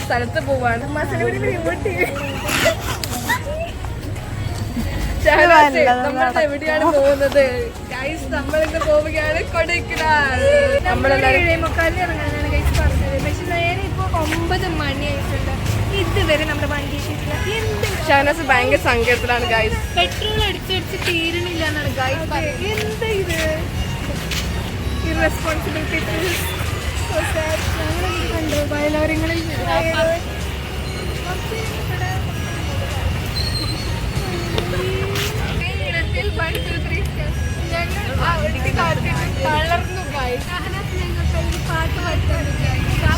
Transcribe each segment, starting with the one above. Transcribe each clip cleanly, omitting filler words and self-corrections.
സ്ഥലത്ത് പോവാണ്. നമ്മൾ എവിടെയാണ് പോകുന്നത്? ഗൈസ് നമ്മളിന്ന് പോവുകയാണ് കൊടൈക്കനാൽ. നമ്മളെല്ലാവരും മുക്കാലിൽ ഇറങ്ങാനാണ് ഗൈസ് പറഞ്ഞത്. പക്ഷെ നേരെ ഇപ്പൊ 9 മണിയായിട്ടുണ്ട്. ഇതുവരെ നമ്മുടെ വണ്ടി കിട്ടില്ല. ഷാനസ് ഭയങ്കര സങ്കടത്തിലാണ് ഗൈസ്. പെട്രോൾ അടിച്ചടിച്ച് തീരണില്ല എന്നാണ് ഗൈസ് പറയുന്നത്. എന്താ ഇത് ഇറസ്പോൺസിബിലിറ്റി? ഞങ്ങളെന്ത് കണ്ടു വയലാരങ്ങളിൽ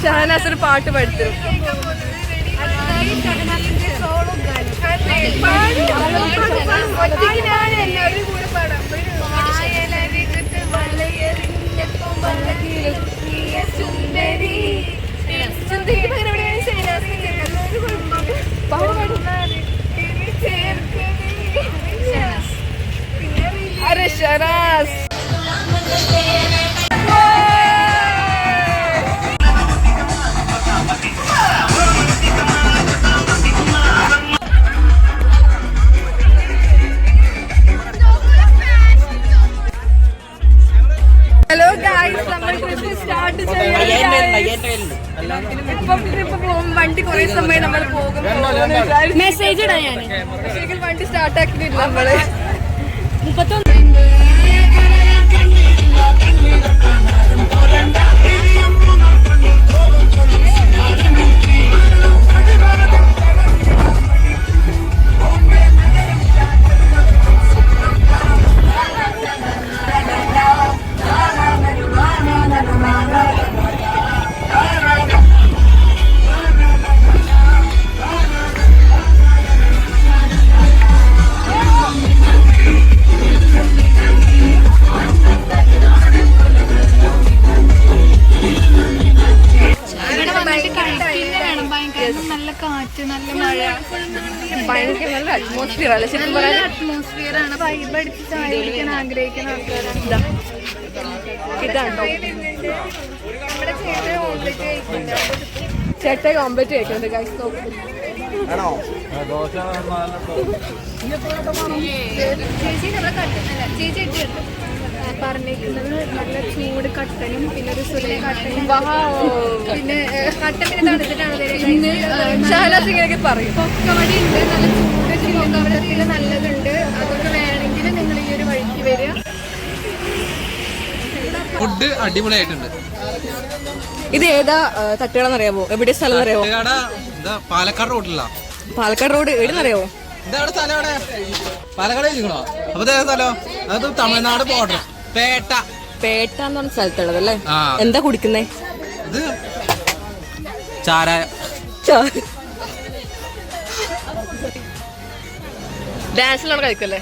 ഷഹനാസ് ഒരു പാട്ട് പഠിച്ചു. अरे शरास ഹലോ ഗൈസ്, നമ്മൾ ട്രിപ്പ് സ്റ്റാർട്ട് വണ്ടി കുറെ സമയം നമ്മൾ പോകും. മെസ്സേജ് ഇടാൻ ഞാൻ പക്ഷേ വണ്ടി സ്റ്റാർട്ട് ആക്കിയിട്ടില്ല. നമ്മള് 31 നല്ല കാറ്റ്, നല്ല മഴ, ഭയങ്കര നല്ല അറ്റ്മോസ്ഫിയർ അല്ല ശരിക്കും പറയാൻ. അറ്റ്മോസ്ഫിയർ ആണ്. വൈബ് അടിച്ച് ചായ കുടിക്കാൻ ആഗ്രഹിക്കുന്ന ആൾക്കാരാണ്. ഇതാണ്ടോ ചേട്ടായി ഓംലെറ്റ് കഴിക്കുന്നുണ്ട് ഗൈസ്. നോക്കും ചേച്ചി നമ്മളെ കട്ടുന്നില്ല. ചേച്ചി പറഞ്ഞിരിക്കുന്നത് നല്ല ചൂട് കട്ടനും പിന്നെ ഒരു സുരേ കട്ടനും പിന്നെ കട്ടൻ പിന്നെ തണുത്തിട്ടാണ് പറയും. പൊക്കവടി ഉണ്ട്, നല്ല ചൂട് ചില്ലക്കവടത്തിൽ നല്ലതുണ്ട്. അതൊക്കെ വേണമെങ്കിൽ നിങ്ങൾ ഈ ഒരു വഴിക്ക് വരിക. ഫുഡ് അടിപൊളിയായിട്ടുണ്ട്. ഇത് ഏതാ തട്ടുകടന്ന് അറിയാമോ? എവിടെ സ്ഥലം അറിയാമോ? പാലക്കാട് റോഡില്ല. പാലക്കാട് റോഡ് എവിടെന്നറിയാമോ? ഇതാണ് സ്ഥലം. അവിടെ പാലക്കാട് ഇരിക്കണോ? അപ്പൊ സ്ഥലം അത് തമിഴ്നാട് ബോർഡർ. പേട്ട എന്ന് പറഞ്ഞ സ്ഥലത്തുള്ളത് അല്ലേ? എന്താ കുടിക്കുന്നേ? ഇത് ചാരായ. ഡാൻസിലാണ് കഴിക്കല്ലേ?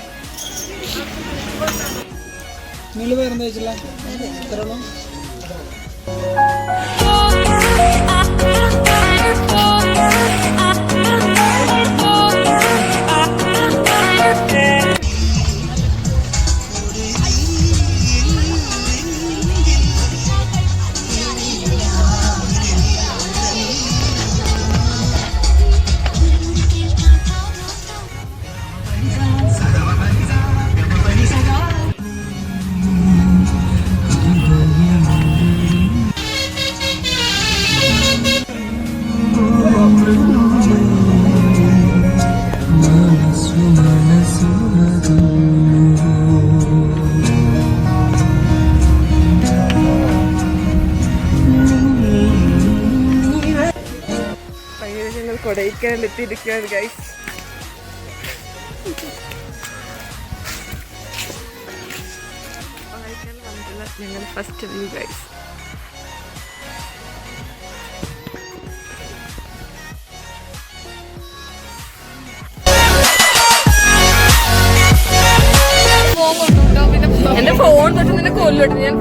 കൊടൈക്കനാലെത്തിയിരിക്കുകയാണ് ഗൈസ്. ഞങ്ങളുടെ ഫസ്റ്റ് വ്യൂ ഗൈസ്. എന്റെ ഫോൺ തൊട്ട് നിന്നെ കൊല്ലോട്ട് ഞാൻ